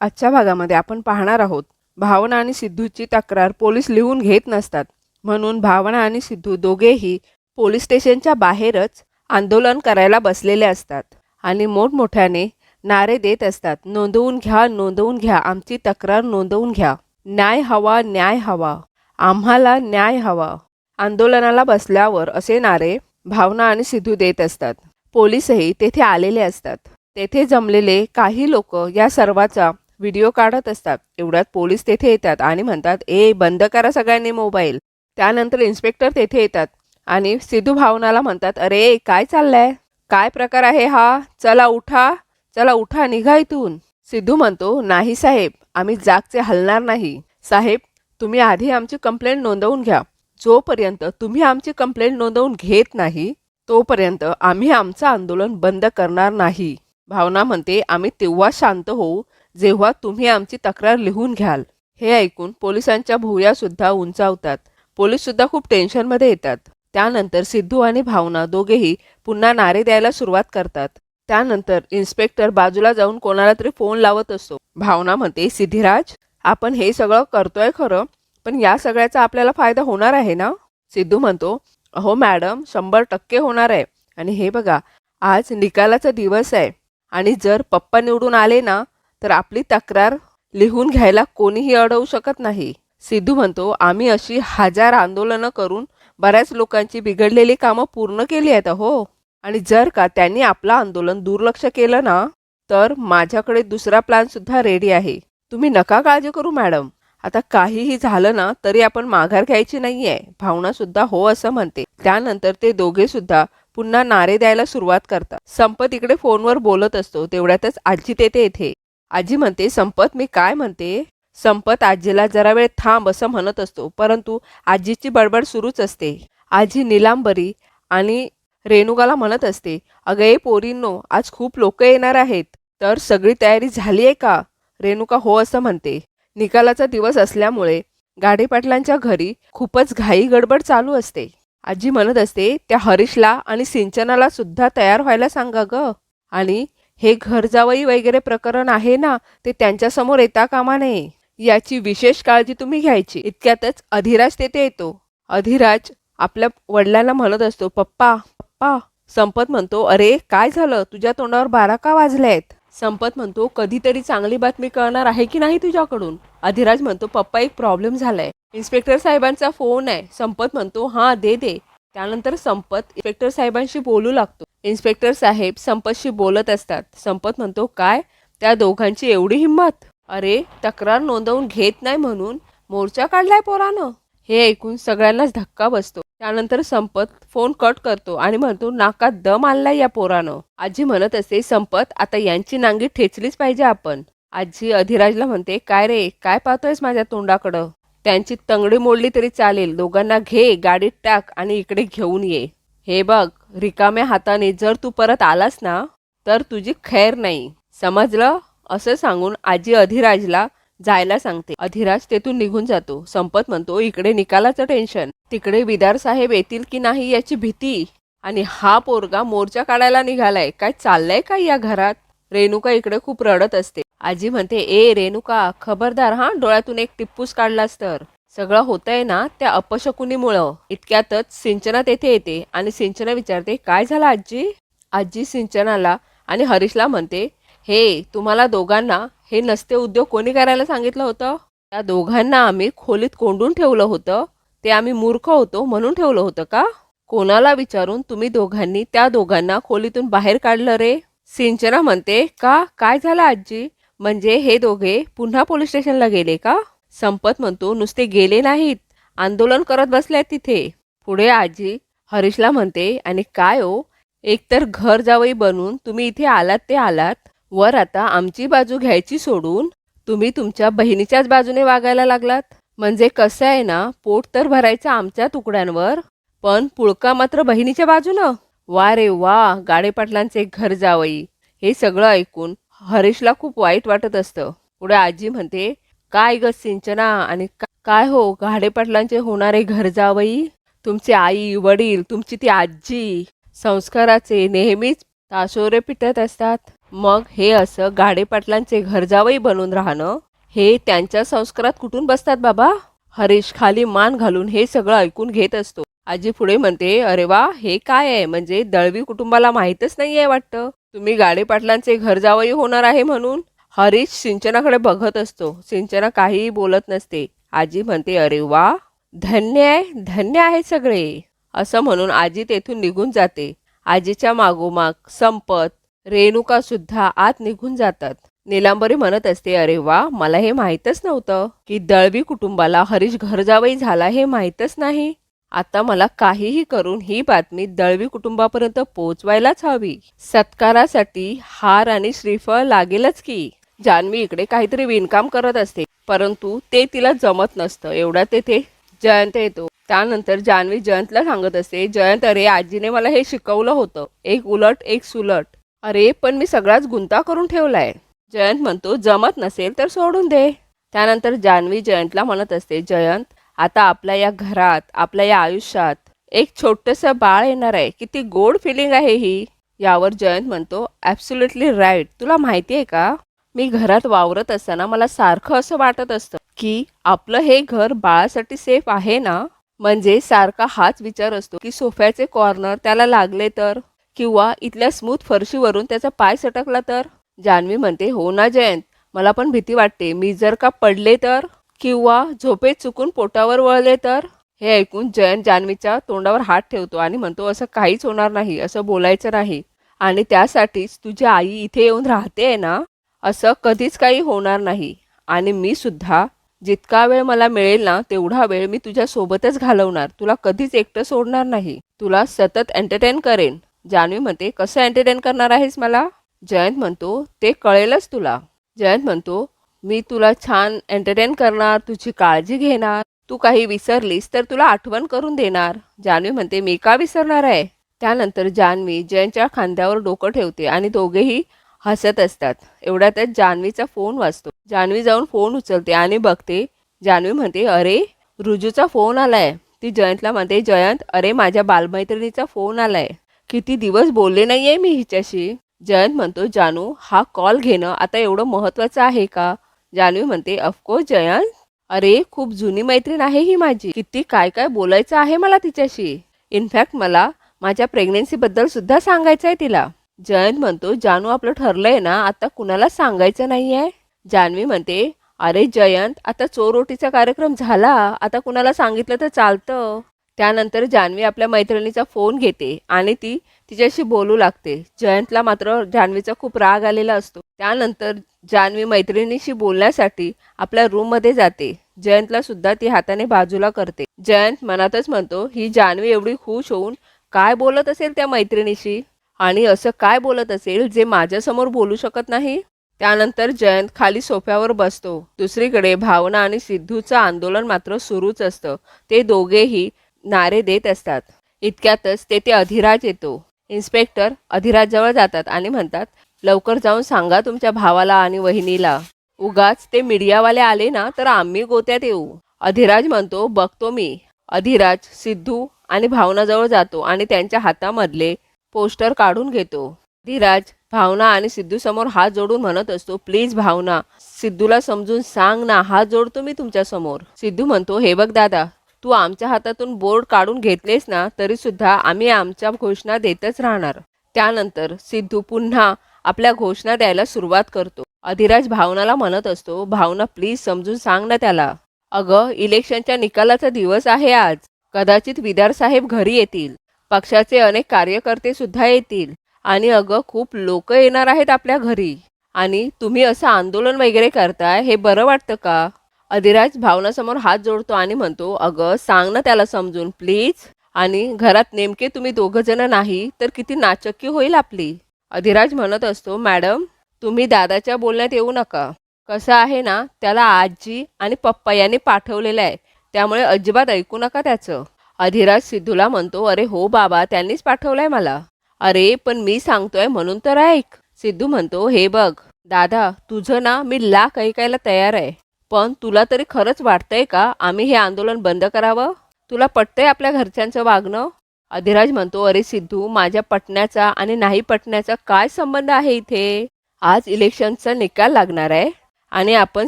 आजच्या भागामध्ये आपण पाहणार आहोत भावना आणि सिद्धूची तक्रार पोलीस लिहून घेत नसतात, म्हणून भावना आणि सिद्धू दोघेही पोलीस स्टेशनच्या बाहेरच आंदोलन करायला बसलेले असतात आणि मोठमोठ्याने नारे देत असतात. नोंदवून घ्या, नोंदवून घ्या, आमची तक्रार नोंदवून घ्या, न्याय हवा, न्याय हवा, आम्हाला न्याय हवा. आंदोलनाला बसल्यावर असे नारे भावना आणि सिद्धू देत असतात. पोलीसही तेथे आलेले असतात. तेथे जमलेले काही लोक या सर्वाचा व्हिडिओ काढत असतात. एवढ्यात पोलीस तेथे येतात आणि म्हणतात, ए बंद करा सगळ्यांनी मोबाईल. त्यानंतर इन्स्पेक्टर तेथे येतात आणि सिद्धू भावनाला म्हणतात, अरे काय चाललंय, काय प्रकार आहे हा, चला उठा, चला उठा, निघा इथून. सिद्धू म्हणतो, नाही साहेब, आम्ही जागचे हलणार नाही. साहेब, तुम्ही आधी आमची कंप्लेंट नोंदवून घ्या. जोपर्यंत तुम्ही आमची कंप्लेंट नोंदवून घेत नाही तोपर्यंत आम्ही आमचं आंदोलन बंद करणार नाही. भावना म्हणते, आम्ही तेव्हा शांत होऊ जेव्हा तुम्ही आमची तक्रार लिहून घ्याल. हे ऐकून पोलिसांच्या भुवया सुद्धा उंचावतात. पोलीस सुद्धा खूप टेन्शनमध्ये येतात. त्यानंतर सिद्धू आणि भावना दोघेही पुन्हा नारे द्यायला सुरुवात करतात. त्यानंतर इन्स्पेक्टर बाजूला जाऊन कोणाला तरी फोन लावत असतो. भावना म्हणते, सिद्धिराज, आपण हे सगळं करतोय खरं, पण या सगळ्याचा आपल्याला फायदा होणार आहे ना? सिद्धू म्हणतो, अहो मॅडम, 100% होणार आहे. आणि हे बघा, आज निकालाचा दिवस आहे आणि जर पप्पा निवडून आले ना तर आपली तक्रार लिहून घ्यायला कोणीही अडवू शकत नाही. सिद्धू म्हणतो, आम्ही अशी 1000 आंदोलनं करून बऱ्याच लोकांची बिघडलेली कामं पूर्ण केली आहेत हो. आणि जर का त्यांनी आपलं आंदोलन दुर्लक्ष केलं ना तर माझ्याकडे दुसरा प्लॅन सुद्धा रेडी आहे. तुम्ही नका काळजी करू मॅडम. आता काहीही झालं ना तरी आपण माघार घ्यायची नाहीये. भावना सुद्धा हो असं म्हणते. त्यानंतर ते दोघे सुद्धा पुन्हा नारे द्यायला सुरुवात करतात. संपत इकडे फोनवर बोलत असतो. तेवढ्यातच आजी तेथे येते. आजी म्हणते, संपत, मी काय म्हणते. संपत आजीला जरा वेळ थांब असं म्हणत असतो, परंतु आजीची बडबड सुरूच असते. आजी नीलांबरी आणि रेणुकाला म्हणत असते, अगं ए पोरींनो, आज खूप लोक येणार आहेत, तर सगळी तयारी झाली आहे का? रेणुका हो असं म्हणते. निकालाचा दिवस असल्यामुळे गाडेपाटलांच्या घरी खूपच घाई गडबड चालू असते. आजी म्हणत असते, त्या हरीशला आणि सिंचनाला सुद्धा तयार व्हायला सांगा ग. आणि हे घर जावई वगैरे प्रकरण आहे ना, ते त्यांच्यासमोर येता कामा नये, याची विशेष काळजी तुम्ही घ्यायची. इतक्यातच अधिराज तेथे येतो. अधिराज आपल्या वडिलांना म्हणत असतो, पप्पा पप्पा. संपत म्हणतो, अरे काय झालं, तुझ्या तोंडावर 12 का वाजले आहेत? संपत म्हणतो, कधीतरी चांगली बातमी कळणार आहे की नाही तुझ्याकडून? अधिराज म्हणतो, पप्पा एक प्रॉब्लेम झालाय, इन्स्पेक्टर साहेबांचा फोन आहे. संपत म्हणतो, हां दे दे. त्यानंतर संपत इन्स्पेक्टर साहेबांशी बोलू लागतो. इन्स्पेक्टर साहेब संपतशी बोलत असतात. संपत म्हणतो, काय, त्या दोघांची एवढी हिंमत? अरे तक्रार नोंदवून घेत नाही म्हणून मोर्चा काढलाय पोरानं. हे ऐकून सगळ्यांनाच धक्का बसतो. त्यानंतर संपत फोन कट करतो आणि म्हणतो, नाकात दम आणलाय या पोरानं. आजी म्हणत असते, संपत, आता यांची नांगी ठेचलीच पाहिजे आपण. आजी अधिराजला म्हणते, काय रे, काय पाहतोयस माझ्या तोंडाकडं? त्यांची तंगडी मोडली तरी चालेल, दोघांना घे, गाडीत टाक आणि इकडे घेऊन ये. हे बघ, रिकाम्या हाताने जर तू परत आलास ना तर तुझी खैर नाही, समजलं? असं सांगून आजी अधिराजला जायला सांगते. अधिराज तेथून निघून जातो. संपत म्हणतो, इकडे निकालाचं टेन्शन, तिकडे विदार साहेब येतील की नाही याची भीती, आणि हा पोरगा मोर्चा काढायला निघालाय. काय चाललंय काय या घरात? रेणुका इकडे खूप रडत असते. आजी म्हणते, ए रेणुका, खबरदार हा, डोळ्यातून एक टिप्पूस काढलास तर. सगळं होतंय ना त्या अपशकुनीमुळं. इतक्यातच सिंचना तेथे येते आणि सिंचना विचारते, काय झालं आजी? आजी सिंचनाला आणि हरीशला म्हणते, हे तुम्हाला दोघांना हे नसते उद्योग कोणी करायला सांगितलं होतं? त्या दोघांना आम्ही खोलीत कोंडून ठेवलं होतं. ते आम्ही मूर्ख होतो म्हणून ठेवलं होतं का? कोणाला विचारून तुम्ही दोघांनी त्या दोघांना खोलीतून बाहेर काढलं रे? सिंचना म्हणते, का, काय झालं आजी? म्हणजे हे दोघे पुन्हा पोलीस स्टेशनला गेले का? संपत म्हणतो, नुसते गेले नाहीत, आंदोलन करत बसले तिथे. पुढे आजी हरीशला म्हणते, आणि काय हो, एकतर घर जावई बनून तुम्ही इथे आलात ते आलात, वर आता आमची बाजू घ्यायची सोडून तुम्ही तुमच्या बहिणीच्याच बाजूने वागायला लागलात. म्हणजे कसं आहे ना, पोट तर भरायचं आमच्या तुकड्यांवर, पण पुळका मात्र बहिणीच्या बाजूनं. वा रे वा, गाडेपाटलांचे घर जावई. हे सगळं ऐकून हरीशला खूप वाईट वाटत असतं. पुढे आजी म्हणते, काय ग सिंचना, आणि काय हो गाडेपाटलांचे होणारे घर जावई? तुमचे आई वडील, तुमची ती आजी संस्काराचे नेहमीच ताशोरे पिटत असतात. मग हे असं गाडेपाटलांचे घरजावई बनून राहणं हे त्यांच्या संस्कारात कुठून बसतात बाबा? हरीश खाली मान घालून हे सगळं ऐकून घेत असतो. आजी पुढे म्हणते, अरे वा, हे काय आहे? म्हणजे दळवी कुटुंबाला माहीतच नाहीये वाटतं तुम्ही गाडेपाटलांचे घरजावई होणार आहे म्हणून. हरीश सिंचनाकडे बघत असतो. सिंचना काहीही बोलत नसते. आजी म्हणते, अरे वा, धन्य आहे सगळे. असं म्हणून आजी तेथून निघून जाते. आजीच्या मागोमाग संपत, रेणुका सुद्धा आत निघून जातात. नीलांबरी म्हणत असते, अरे वा, मला हे माहीतच नव्हतं की दळवी कुटुंबाला हरीश घरजावई झाला हे माहीतच नाही. आता मला काहीही करून ही बातमी दळवी कुटुंबापर्यंत पोहोचवायलाच हवी. सत्कारासाठी हार आणि श्रीफळ लागेलच की. जान्हवी इकडे काहीतरी विणकाम करत असते, परंतु ते तिला जमत नसतं. एवढा तेथे जयंत येतो. त्यानंतर जान्हवी जयंतला सांगत असते, जयंत, अरे आजीने मला हे शिकवलं होतं, एक उलट एक सुलट. अरे पण मी सगळाच गुंता करून ठेवलाय. जयंत म्हणतो, जमत नसेल तर सोडून दे. त्यानंतर जान्हवी जयंतला म्हणत असते, जयंत, आता आपल्या या घरात, आपल्या या आयुष्यात एक छोटंसं बाळ येणार आहे. किती गोड फिलिंग आहे ही. यावर जयंत म्हणतो, ॲब्सोल्युटली राईट. तुला माहिती आहे का, मी घरात वावरत असताना मला सारखं असं वाटत असतं की आपलं हे घर बाळासाठी सेफ आहे ना. म्हणजे सारखा हाच विचार असतो की सोफ्याचे कॉर्नर त्याला लागले तर, किंवा इथल्या स्मूथ फरशीवरून त्याचा पाय सटकला तर. जान्हवी म्हणते, हो ना जयंत, मला पण भीती वाटते. मी जर का पडले तर, किंवा झोपेत चुकून पोटावर वळले तर. हे ऐकून जयंत जान्हवीच्या तोंडावर हात ठेवतो आणि म्हणतो, असं काहीच होणार नाही, असं बोलायचं नाही. आणि त्यासाठीच तुझी आई इथे येऊन राहते ना. असं कधीच काही होणार नाही. आणि मी सुद्धा जितका वेळ मला मिळेल ना तेवढा वेळ मी तुझ्या सोबतच घालवणार. तुला कधीच एकटं सोडणार नाही. तुला सतत एंटरटेन करेन. जान्हवी म्हणते, कसं एंटरटेन करणार आहेस मला? जयंत म्हणतो, ते कळेलच तुला. जयंत म्हणतो, मी तुला छान एंटरटेन करणार, तुझी काळजी घेणार. तू काही विसरलीस तर तुला आठवण करून देणार. जान्हवी म्हणते, मी का विसरणार आहे? त्यानंतर जान्हवी जयंतच्या खांद्यावर डोकं ठेवते आणि दोघेही हसत असतात. एवढ्यातच जान्हवीचा फोन वाजतो. जान्हवी जाऊन फोन उचलते आणि बघते. जान्हवी म्हणते, अरे रुजूचा फोन आलाय. ती जयंतला म्हणते, जयंत, अरे माझ्या बालमैत्रिणीचा फोन आलाय. किती दिवस बोलले नाहीये मी हिच्याशी. जयंत म्हणतो, जानू, हा कॉल घेणं आता एवढं महत्त्वाचं आहे का? जान्हवी म्हणते, ऑफकोर्स जयंत, अरे खूप जुनी मैत्रीण आहे ही माझी. किती काय काय बोलायचं आहे मला तिच्याशी. इनफॅक्ट मला माझ्या प्रेग्नेन्सीबद्दल सुद्धा सांगायचं आहे तिला. जयंत म्हणतो, जानू, आपलं ठरलंय ना, आता कुणाला सांगायचं नाही आहे. जान्हवी म्हणते, अरे जयंत, आता चोरोटीचा कार्यक्रम झाला, आता कुणाला सांगितलं तर चालतं. त्यानंतर जान्हवी आपल्या मैत्रिणीचा फोन घेते आणि ती तिच्याशी बोलू लागते. जयंतला मात्र जान्हवीचा खूप राग आलेला असतो. त्यानंतर जान्हवी मैत्रिणीशी बोलण्यासाठी आपल्या रूममध्ये जाते. जयंतला सुद्धा ती हाताने बाजूला करते. जयंत मनातच म्हणतो, ही जान्हवी एवढी खुश होऊन काय बोलत असेल त्या मैत्रिणीशी, आणि असं काय बोलत असेल जे माझ्यासमोर बोलू शकत नाही. त्यानंतर जयंत खाली सोफ्यावर बसतो. दुसरीकडे भावना आणि सिद्धूचं आंदोलन मात्र सुरूच असतं. ते दोघेही नारे देत असतात. इतक्यातच तेथे अधिराज येतो. इन्स्पेक्टर अधिराजजवळ जातात आणि म्हणतात, लवकर जाऊन सांगा तुमच्या भावाला आणि वहिनीला. उगाच ते मीडियावाले आले ना तर आम्ही गोत्यात येऊ. अधिराज म्हणतो, बघतो मी. अधिराज सिद्धू आणि भावनाजवळ जातो आणि त्यांच्या हातामधले पोस्टर काढून घेतो. अधिराज भावना आणि सिद्धू समोर हात जोडून म्हणत असतो, प्लीज भावना, सिद्धूला समजून सांग ना, हात जोडतो मी तुमच्या समोर. सिद्धू म्हणतो, हे बघ दादा, तू आमच्या हातातून बोर्ड काढून घेतलेस ना तरी सुद्धा आम्ही आमच्या घोषणा देतच राहणार. त्यानंतर सिद्धू पुन्हा आपल्या घोषणा द्यायला सुरुवात करतो. अधिराज भावनाला म्हणत असतो, भावना प्लीज समजून सांग ना त्याला. अगं, इलेक्शनच्या निकालाचा दिवस आहे आज. कदाचित विदार साहेब घरी येतील. पक्षाचे अनेक कार्यकर्ते सुद्धा येतील. आणि अगं, खूप लोक येणार आहेत आपल्या घरी. आणि तुम्ही असं आंदोलन वगैरे करताय, हे बरं वाटतं का? अधिराज भावनासमोर हात जोडतो आणि म्हणतो, अगं सांग ना त्याला समजून प्लीज. आणि घरात नेमके तुम्ही दोघं जण नाही तर किती नाचक्की होईल आपली. अधिराज म्हणत असतो, मॅडम, तुम्ही दादाच्या बोलण्यात येऊ नका. कसं आहे ना, त्याला आजी आणि पप्पा यांनी पाठवलेलं आहे, त्यामुळे अजिबात ऐकू नका त्याचं. अधिराज सिद्धूला म्हणतो, अरे हो बाबा, त्यांनीच पाठवलंय मला. अरे पण मी सांगतोय म्हणून तर ऐक. सिद्धू म्हणतो, हे बघ दादा, तुझं ना मी लाख ऐकायला तयार आहे, पण तुला तरी खरंच वाटतंय का आम्ही हे आंदोलन बंद करावं? तुला पटतंय आपल्या घरच्यांचं वागणं? अधिराज म्हणतो, अरे सिद्धू, माझ्या पटण्याचा आणि नाही पटण्याचा काय संबंध आहे इथे? आज इलेक्शनचा निकाल लागणार आहे आणि आपण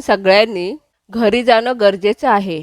सगळ्यांनी घरी जाणं गरजेचं आहे.